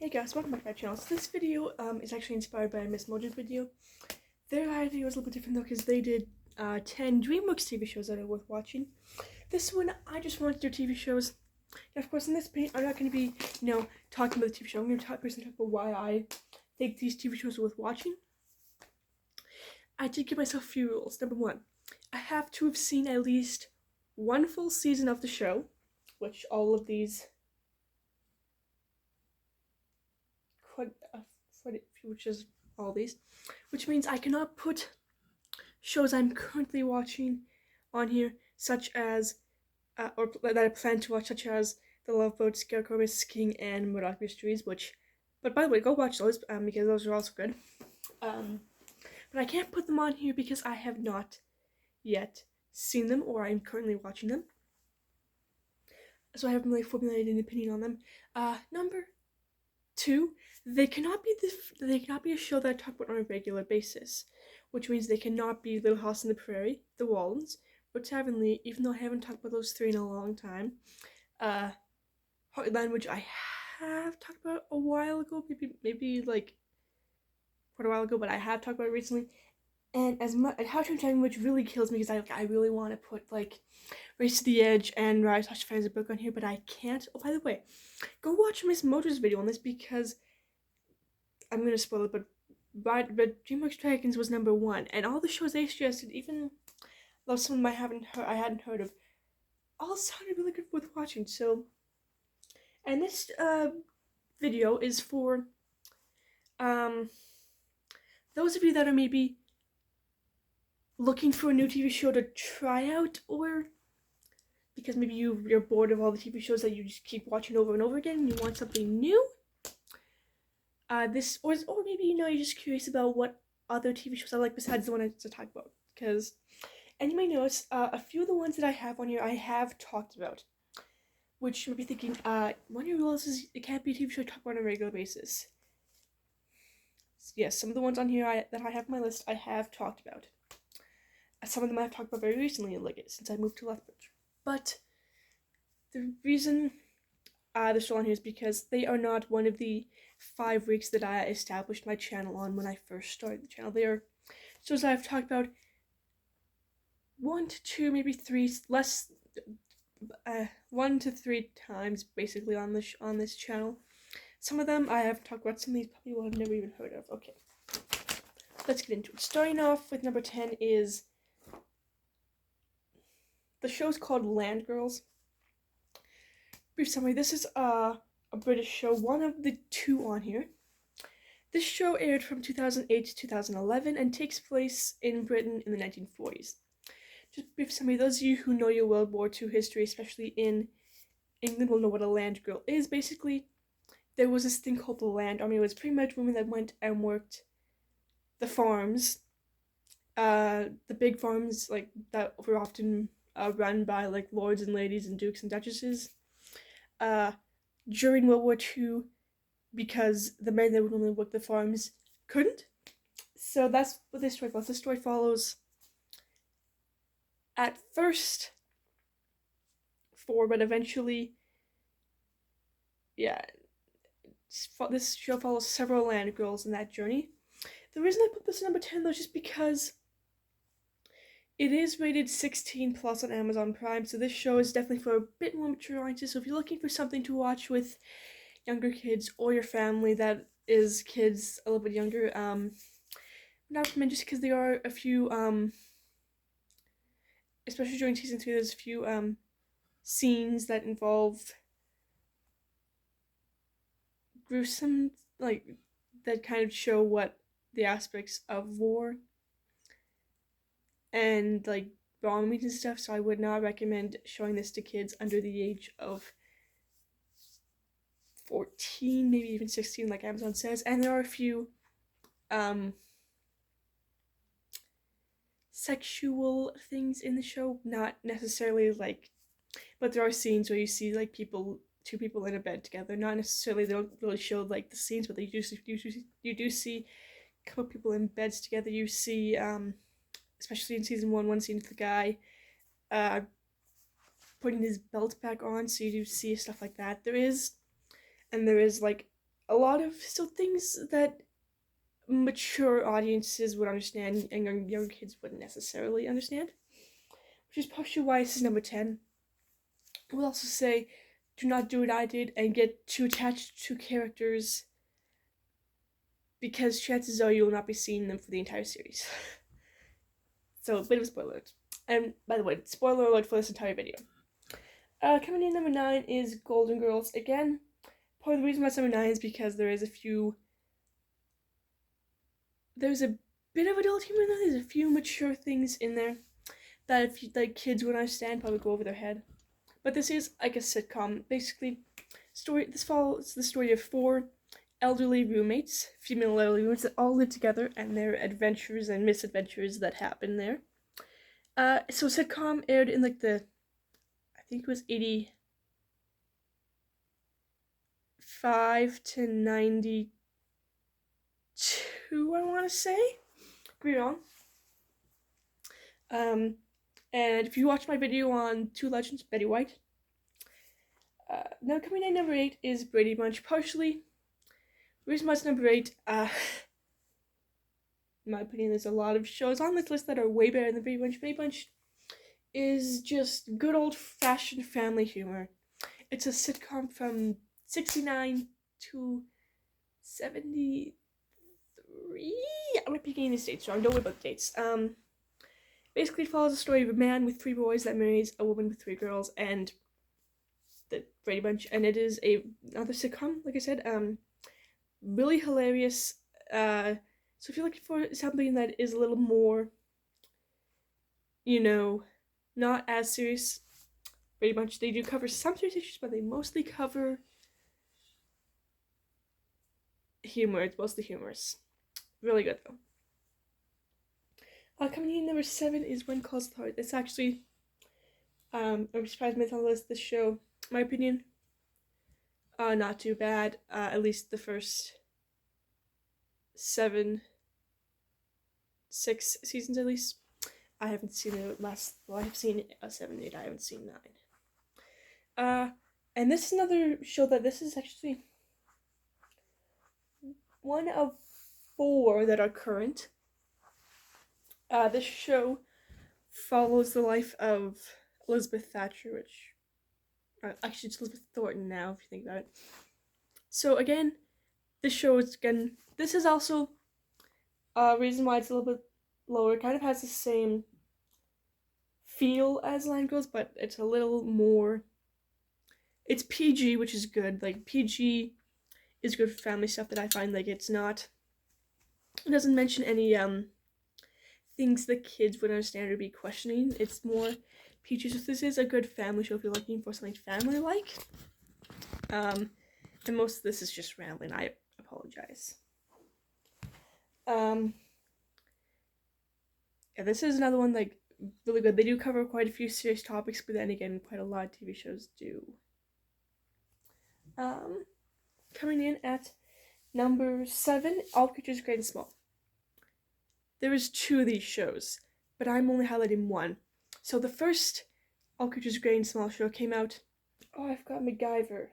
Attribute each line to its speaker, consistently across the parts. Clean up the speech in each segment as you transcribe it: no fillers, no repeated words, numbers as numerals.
Speaker 1: Hey guys, welcome back to my channel. So this video is actually inspired by Miss Mojo's video. Their idea was a little bit different though because they did 10 DreamWorks TV shows that are worth watching. This one, I just wanted to do TV shows. And of course, in this video, I'm not going to be, talking about the TV show. I'm going to talk about why I think these TV shows are worth watching. I did give myself a few rules. Number one, I have to have seen at least one full season of the show, which all of these which is all these, which means I cannot put shows I'm currently watching on here, such as, or that I plan to watch, such as The Love Boat, Scarecrow, Miss King, and Murdoch Mysteries, but by the way, go watch those, because those are also good. But I can't put them on here because I have not yet seen them, or I'm currently watching them. So I haven't really formulated an opinion on them. Number two, they cannot be a show that I talk about on a regular basis, which means they cannot be Little House on the Prairie, The Wallens, or Avonlea, even though I haven't talked about those three in a long time. Heartland, which I have talked about a while ago, maybe like quite a while ago, but I have talked about it recently. And How to Train, which really kills me because I really want to put like Race to the Edge and Rise Touch Fans book on here, but I can't. Oh, by the way, go watch Miss Mojo's video on this because I'm gonna spoil it, but DreamWorks Dragons was number one, and all the shows they suggested, even though some of them I hadn't heard of, all sounded really good worth watching. So, and this video is for those of you that are maybe looking for a new TV show to try out, or because maybe you're bored of all the TV shows that you just keep watching over and over again and you want something new. Or maybe you're just curious about what other TV shows I like besides the one I just talked about. Because, and you may notice a few of the ones that I have on here I have talked about, which you might be thinking, one of your rules is it can't be a TV show I talk about on a regular basis. Yes, some of the ones on here that I have on my list I have talked about. Some of them I've talked about very recently, like since I moved to Lethbridge. But the reason they're still on here is because they are not one of the 5 weeks that I established my channel on when I first started the channel. They are shows I've talked about 1 to 2, maybe 3, 1 to 3 times basically on this channel. Some of them I have talked about. Some of these people have never even heard of. Okay, let's get into it. Starting off with number 10 is the show's called Land Girls. Brief summary, this is a British show, one of the 2 on here. This show aired from 2008 to 2011 and takes place in Britain in the 1940s. Just brief summary, those of you who know your World War II history, especially in England, will know what a land girl is. Basically, there was this thing called the Land Army. It was pretty much women that went and worked the farms, the big farms like that were often run by like lords and ladies and dukes and duchesses. During World War II, because the men that would normally work the farms couldn't. So that's what this story follows. This story follows, at first, 4, but eventually, this show follows several land girls in that journey. The reason I put this at number 10 though is just because it is rated 16 plus on Amazon Prime, so this show is definitely for a bit more mature audiences. So if you're looking for something to watch with younger kids or your family that is kids a little bit younger, not recommend just because there are a few, especially during season 2, there's a few scenes that involve gruesome, like that kind of show what the aspects of war and like bombings and stuff, so I would not recommend showing this to kids under the age of 14, maybe even 16, like Amazon says. And there are a few sexual things in the show, not necessarily like, but there are scenes where you see like two people in a bed together. Not necessarily, they don't really show like the scenes, but you do see a couple people in beds together. You see especially in season 1 scene with the guy putting his belt back on, so you do see stuff like that. There is like a lot of things that mature audiences would understand and young kids wouldn't necessarily understand, which is partially why this is number 10. I will also say, do not do what I did and get too attached to characters, because chances are you will not be seeing them for the entire series. So, a bit of a spoiler alert. And by the way, spoiler alert for this entire video. Coming in number 9 is Golden Girls. Again, part of the reason why it's number 9 is because there's a bit of adult humor in there. There's a few mature things in there that if kids would understand, probably go over their head. But this is like a sitcom. Basically, this follows the story of 4 elderly roommates, female elderly roommates, that all live together and their adventures and misadventures that happen there. So sitcom aired in I think it was 85 to 92, I want to say. Could be wrong. And if you watch my video on 2 Legends, Betty White. Now coming in number 8 is Brady Bunch. Partially, the reason why it's number 8, in my opinion, there's a lot of shows on this list that are way better than Brady Bunch. Brady Bunch is just good old-fashioned family humor. It's a sitcom from 69 to 73. I'm not picking any dates, so I don't worry about the dates. Basically follows the story of a man with 3 boys that marries a woman with 3 girls, and the Brady Bunch. And it is another sitcom, like I said. Really hilarious. So if you're looking for something that is a little more, not as serious, Brady Bunch, they do cover some serious issues, but they mostly cover humor. It's mostly humorous. Really good, though. Coming in number 7 is When Calls the Heart. It's actually a surprise myth on the list. This show, my opinion, not too bad. At least the first 6 seasons at least. I haven't seen the last. Well, I've seen 7, 8. I haven't seen 9. And this is another show that this is actually one of 4 that are current. This show follows the life of Elizabeth Thatcher, which actually it's Elizabeth Thornton now, if you think about it. So again, this is also a reason why it's a little bit lower. It kind of has the same feel as Line Girls, but it's a little more. It's PG, which is good. PG is good for family stuff that I find. It doesn't mention any things the kids would understand or be questioning. It's more PG, so this is a good family show if you're looking for something family-like. And most of this is just rambling. I apologize. Yeah, this is another one really good. They do cover quite a few serious topics, but then again, quite a lot of TV shows do. Coming in at number 7, All Creatures Great and Small. There is 2 of these shows, but I'm only highlighting 1. So the first All Creatures Great and Small show came out. Oh, I've got MacGyver.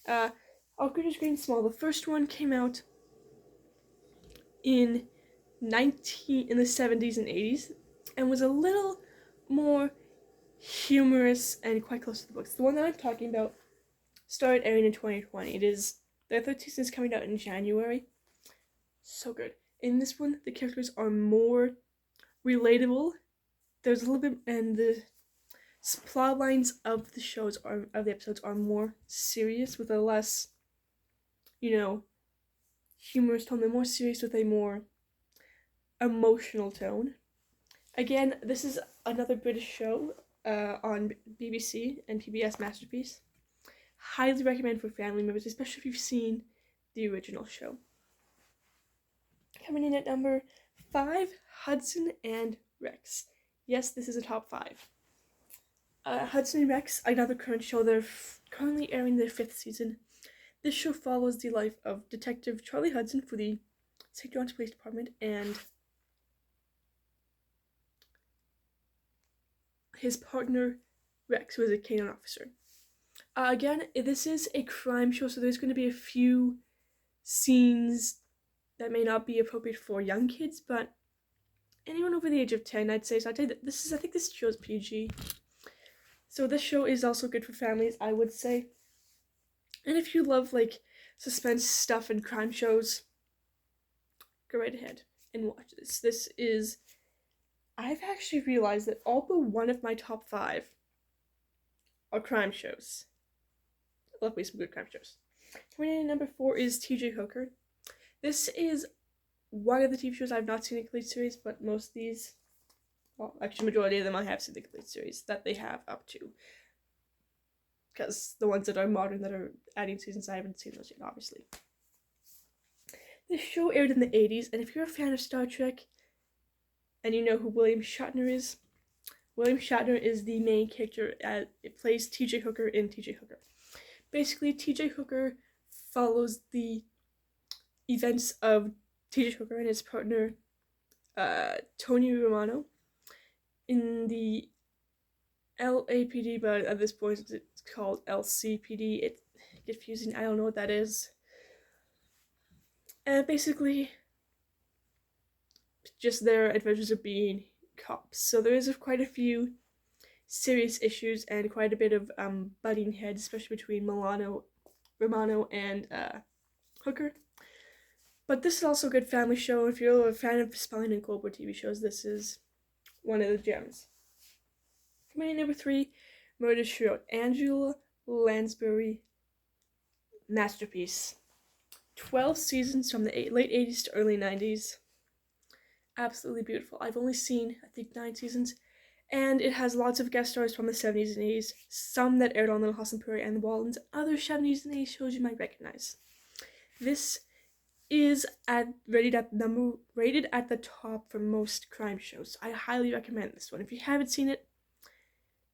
Speaker 1: Okay. All Creatures Great and Small. The first one came out in the 70s and 80s, and was a little more humorous and quite close to the books. The one that I'm talking about started airing in 2020. Their 3rd season is coming out in January. So good. In this one, the characters are more relatable. There's a little bit, and the plot lines of the episodes are more serious, with a less, humorous tone. They're more serious with a more emotional tone. Again, this is another British show on BBC and PBS Masterpiece. Highly recommend for family members, especially if you've seen the original show. Coming in at number 5, Hudson and Rex. Yes, this is a top 5. Hudson and Rex, another current show. They're currently airing their 5th season. This show follows the life of Detective Charlie Hudson for the St. John's Police Department and his partner, Rex, who is a canine officer. Again, this is a crime show, so there's going to be a few scenes that may not be appropriate for young kids, but anyone over the age of 10, I'd say. So I'd say that I think this show is PG. So this show is also good for families, I would say. And if you love like suspense stuff and crime shows, go right ahead and watch this. I've actually realized that all but one of my top 5 are crime shows. Luckily, some good crime shows. Coming in at number 4 is TJ Hooker. This is one of the TV shows I've not seen the complete series, but most of these, well, actually, majority of them I have seen the complete series that they have up to. Because the ones that are modern that are adding seasons, I haven't seen those yet, obviously. This show aired in the 80s, and if you're a fan of Star Trek, and you know who William Shatner is the main character. It plays TJ Hooker in TJ Hooker. Basically, TJ Hooker follows the events of TJ Hooker and his partner, Tony Romano, in the LAPD, but at this point it's called LCPD. It's confusing, I don't know what that is. And basically, just their adventures of being cops. So there is quite a few serious issues and quite a bit of butting heads, especially between Romano and Hooker. But this is also a good family show. If you're a fan of spelling and Cold War TV shows, this is one of the gems. Coming in number 3, Murder, She Wrote. Angela Lansbury masterpiece. 12 seasons from the late 80s to early 90s. Absolutely beautiful. I've only seen, I think, 9 seasons, and it has lots of guest stars from the 70s and 80s, some that aired on Little House on Prairie and The Waldens, other 70s and 80s shows you might recognize. This is rated at the top for most crime shows. I highly recommend this one. If you haven't seen it,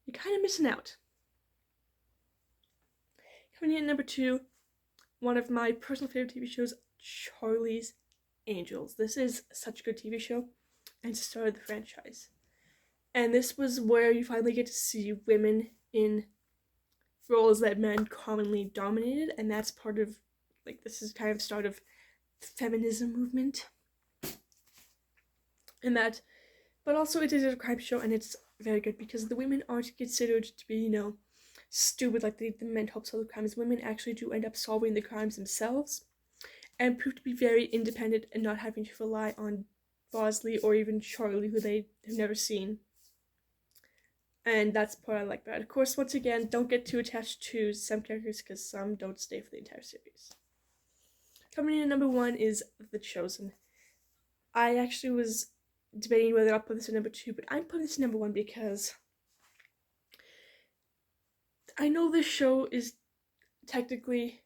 Speaker 1: you're kind of missing out. Coming in at number 2, one of my personal favorite TV shows, Charlie's Angels. This is such a good TV show, and it's the start of the franchise. And this was where you finally get to see women in roles that men commonly dominated, and that's part of, this is kind of the start of the feminism movement. And that, but also it is a crime show, and it's very good because the women aren't considered to be, stupid like the men help solve the crimes. Women actually do end up solving the crimes themselves, and prove to be very independent and not having to rely on Bosley or even Charlie, who they have never seen. And that's what I like about it. Of course, once again, don't get too attached to some characters because some don't stay for the entire series. Coming in at number 1 is The Chosen. I actually was debating whether I'll put this in number 2, but I'm putting this in number 1 because I know this show is technically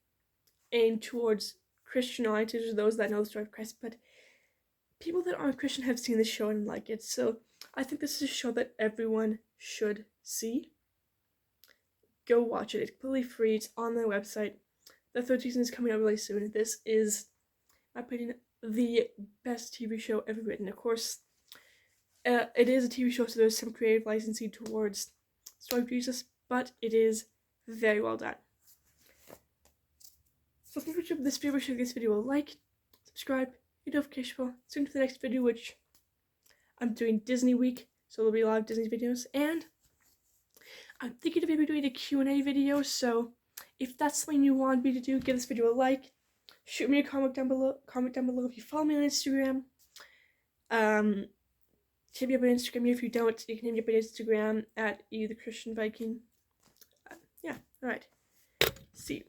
Speaker 1: aimed towards Christian audiences or those that know the story of Christ, but people that aren't Christian have seen this show and like it, so I think this is a show that everyone should see. Go watch it. It's completely free. It's on their website. The 3rd season is coming out really soon. This is, in my opinion, the best TV show ever written. Of course, it is a TV show, so there's some creative licensing towards Story of Jesus, but it is very well done. So if you enjoyed this video, share this video a like, subscribe, hit the notification bell, soon to the next video, which I'm doing Disney week, so there'll be a lot of Disney videos, and I'm thinking of maybe doing a Q&A video, so if that's something you want me to do, give this video a like, shoot me a comment down below if you follow me on Instagram. Hit me up on Instagram. If you don't, you can hit me up on Instagram at @the Christian Viking. Yeah, alright. See you.